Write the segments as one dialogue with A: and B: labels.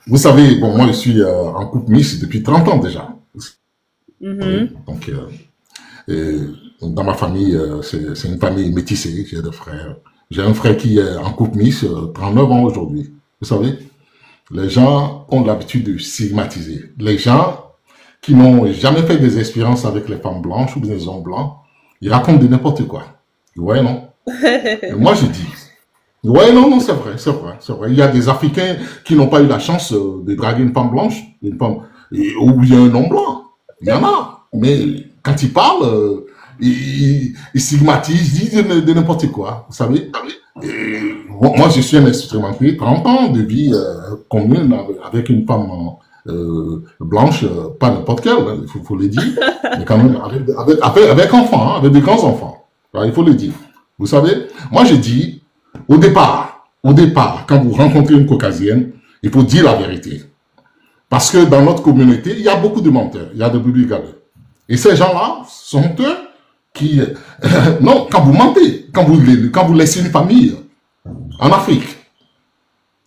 A: Vous savez, bon, moi, je suis en couple mixte depuis 30 ans déjà.
B: Mhm.
A: Donc, dans ma famille, c'est une famille métissée. J'ai des frères. J'ai un frère qui est en couple mixte, 39 ans aujourd'hui. Vous savez, les gens ont l'habitude de stigmatiser. Les gens qui n'ont jamais fait des expériences avec les femmes blanches ou des hommes blancs, ils racontent de n'importe quoi. Vous voyez, non? Et moi, je dis, ouais, non, non, c'est vrai, c'est vrai, c'est vrai. Il y a des Africains qui n'ont pas eu la chance de draguer une femme blanche, une femme, ou bien un homme blanc. Il y en a. Mais quand ils parlent, ils stigmatisent, ils disent de n'importe quoi. Vous savez? Et moi, je suis un expérimenté, 30 ans de vie commune avec une femme blanche, pas n'importe quelle, hein, faut le dire, mais quand même avec enfants, hein, avec des grands enfants. Alors, il faut le dire. Vous savez, moi je dis, au départ, quand vous rencontrez une caucasienne, il faut dire la vérité. Parce que dans notre communauté, il y a beaucoup de menteurs, il y a des brebis galeux. Et ces gens-là sont eux qui... non, quand vous mentez, quand vous laissez une famille en Afrique,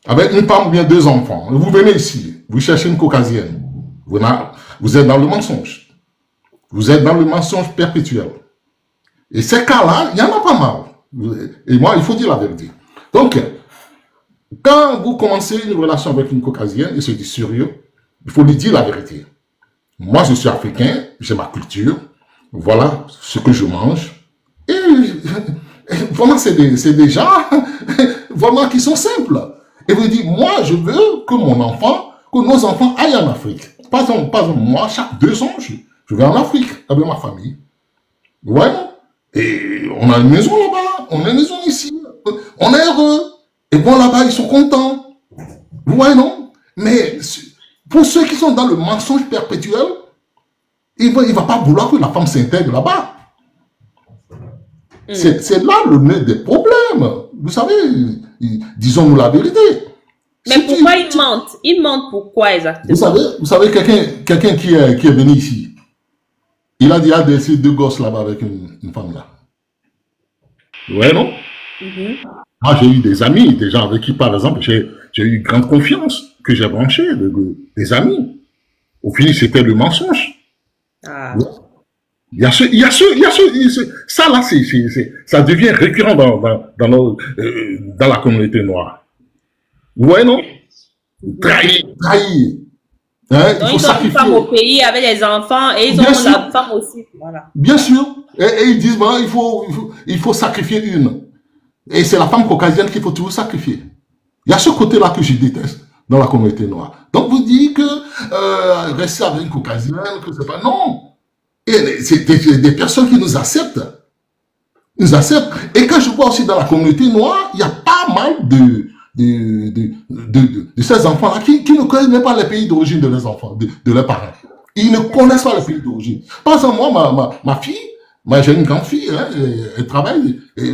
A: avec une femme ou bien deux enfants, vous venez ici, vous cherchez une caucasienne, vous êtes dans le mensonge. Vous êtes dans le mensonge perpétuel. Et ces cas-là, il y en a pas mal. Et moi, il faut dire la vérité. Donc, quand vous commencez une relation avec une caucasienne, et c'est du sérieux, il faut lui dire la vérité. Moi, je suis africain, j'ai ma culture, voilà ce que je mange. Et vraiment, c'est des gens vraiment qui sont simples. Et vous dites, moi, je veux que nos enfants aillent en Afrique. Par exemple, moi, chaque 2 ans, je vais en Afrique avec ma famille. Vous voyez? Et on a une maison là-bas, on a une maison ici, on est heureux. Et bon, là-bas, ils sont contents. Vous voyez, non? Mais pour ceux qui sont dans le mensonge perpétuel, il ne va pas vouloir que la femme s'intègre là-bas. C'est là le nœud des problèmes. Vous savez, disons-nous la vérité.
B: Mais si pourquoi ils mentent? Ils mentent pourquoi exactement?
A: Vous savez quelqu'un qui est venu ici, il a déjà laissé 2 gosses là-bas avec une femme là. Ouais, non? Moi, j'ai eu des amis, des gens avec qui, par exemple, j'ai eu grande confiance, que j'ai branché, des amis. Au final, c'était le mensonge.
B: Ah.
A: Ça là, ça devient récurrent dans la communauté noire. Vous voyez, non? Trahir.
B: Hein, donc, ils ont une femme au pays avec les enfants et ils ont la femme aussi. Voilà.
A: Bien sûr. Et ils disent, ben, il faut sacrifier une. Et c'est la femme caucasienne qu'il faut toujours sacrifier. Il y a ce côté-là que je déteste dans la communauté noire. Donc vous dites que rester avec une caucasienne, que c'est pas... Non. C'est des personnes qui nous acceptent. Et quand je vois aussi dans la communauté noire, il y a pas mal de ces enfants-là qui ne connaissent même pas les pays d'origine de leurs enfants, de leurs parents. Ils ne connaissent pas les pays d'origine. Par exemple, moi, ma fille, j'ai une grande fille, hein, elle travaille, et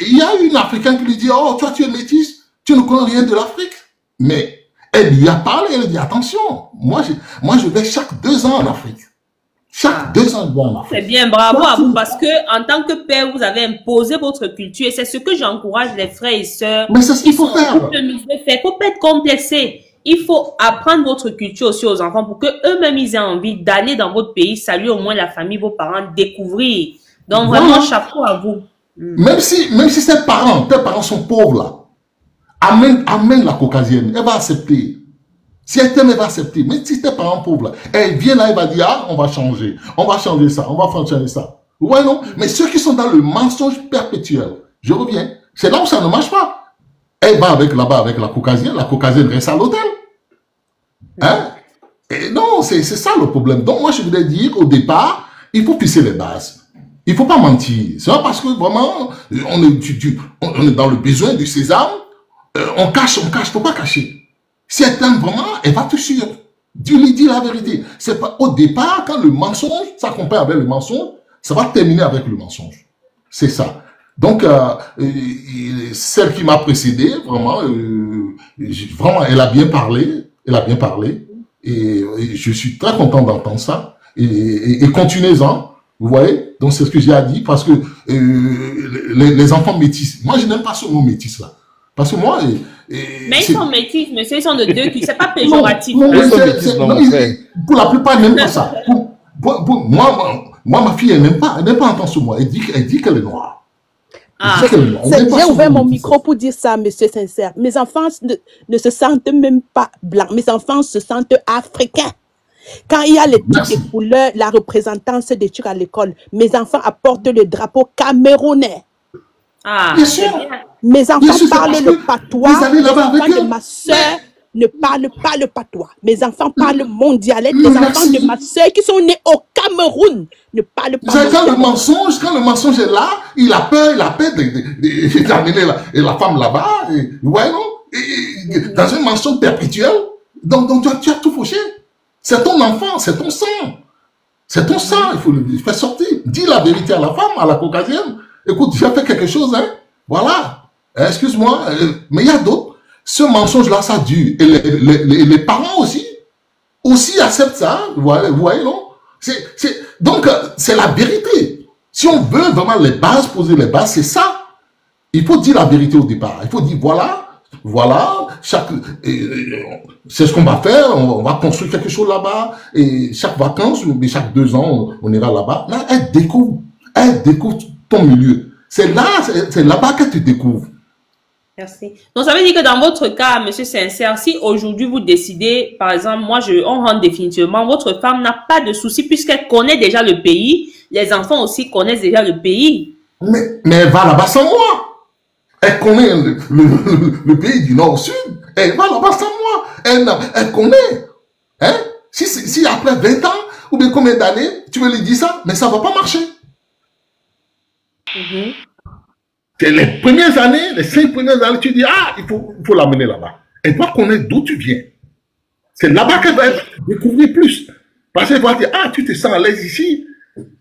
A: il y a une Africaine qui lui dit, oh, toi, tu es métisse, tu ne connais rien de l'Afrique. Mais elle lui a parlé, elle lui dit, attention, moi, je vais chaque 2 ans en Afrique. Chaque 2 ans, je vais en Afrique.
B: C'est bien, bravo à vous, parce que en tant que père, vous avez imposé votre culture, et c'est ce que j'encourage les frères et sœurs.
A: Mais c'est ce qu'il faut faire.
B: Il faut pas être complexé. Il faut apprendre votre culture aussi aux enfants pour que eux-mêmes ils aient envie d'aller dans votre pays, saluer au moins la famille, vos parents, découvrir. Donc vraiment, chapeau à vous.
A: Même si tes parents sont pauvres là, amène la caucasienne, elle va accepter. Si elle t'aime, elle va accepter. Mais si tes parents pauvres là, elle vient là, elle va dire, ah, on va changer ça, on va changer ça. Ouais, non? Mais ceux qui sont dans le mensonge perpétuel, je reviens, c'est là où ça ne marche pas. Elle va là-bas avec la caucasienne reste à l'hôtel. Hein? Et non, c'est ça le problème. Donc moi, je voulais dire, au départ, il faut pisser les bases. Il ne faut pas mentir. C'est pas parce que vraiment, on est dans le besoin du sésame, on cache, faut pas cacher. Si elle t'aime vraiment, elle va te suivre. Tu lui dis la vérité. C'est pas, au départ, quand le mensonge s'accompagne avec le mensonge, ça va terminer avec le mensonge. C'est ça. Donc, celle qui m'a précédé, vraiment, elle a bien parlé. Et je suis très content d'entendre ça. Et continuez-en. Vous voyez? Donc, c'est ce que j'ai à dire parce que les enfants métis, moi, je n'aime pas ce mot métis là. Parce que moi...
B: Mais ils sont métis, monsieur, ils sont de deux culs. C'est pas péjoratif.
A: Non,
B: hein.
A: pour la plupart, ils n'aiment pas ça. Moi, ma fille, elle n'aime pas entendre sur moi. Elle dit qu'elle est noire.
B: Ah.
C: J'ai ouvert mon micro pour dire ça, monsieur Sincère. Mes enfants ne se sentent même pas blancs. Mes enfants se sentent africains. Quand il y a les trucs de couleurs, la représentance des trucs à l'école, mes enfants apportent le drapeau camerounais.
B: Ah,
A: bien sûr.
C: Mes enfants parlent le patois.
A: Les enfants
C: de ma soeur ne parlent pas le patois. Mes enfants parlent mon dialecte. Les enfants de ma soeur qui sont nés au Cameroun ne parlent pas
A: quand le mensonge est là, il a peur d'amener la femme là-bas. Ouais, non? Dans une mensonge perpétuelle. Donc tu as tout fauché. C'est ton enfant, c'est ton sang. C'est ton sang, il faut le faire sortir. Dis la vérité à la femme, à la caucasienne. Écoute, j'ai fait quelque chose, hein. Voilà. Excuse-moi, mais il y a d'autres. Ce mensonge-là, ça dure. Et les parents aussi acceptent ça. Vous voyez, non? Donc, c'est la vérité. Si on veut vraiment poser les bases, c'est ça. Il faut dire la vérité au départ. Il faut dire, voilà, c'est ce qu'on va faire, on va construire quelque chose là-bas, et chaque vacances, mais chaque 2 ans, on ira là-bas. Là, elle découvre ton milieu. C'est là-bas qu'elle te découvre.
B: Merci. Donc, ça veut dire que dans votre cas, monsieur Sincère, si aujourd'hui vous décidez, par exemple, on rentre définitivement, votre femme n'a pas de souci puisqu'elle connaît déjà le pays, les enfants aussi connaissent déjà le pays.
A: Mais elle va là-bas sans moi. Elle connaît le pays du nord au sud. Elle va là-bas sans moi. Elle connaît. Hein? Si après 20 ans, ou bien combien d'années, tu veux lui dire ça, mais ça ne va pas marcher. C'est les premières années, les 5 premières années, tu dis, il faut l'amener là-bas. Elle doit connaître d'où tu viens. C'est là-bas qu'elle va découvrir plus. Parce qu'elle va dire, tu te sens à l'aise ici.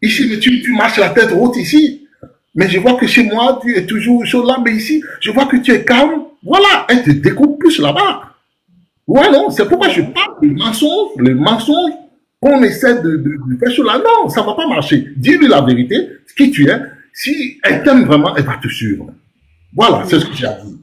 A: Ici, mais tu marches la tête haute ici. Mais je vois que chez moi, tu es toujours chaud là, mais ici, je vois que tu es calme. Voilà, elle te découvre plus là-bas. Ouais, non, c'est pourquoi je parle des mensonges qu'on essaie de faire sur là. Non, ça ne va pas marcher. Dis-lui la vérité, qui tu es. Si elle t'aime vraiment, elle va te suivre. Voilà, c'est ce que j'ai à dire.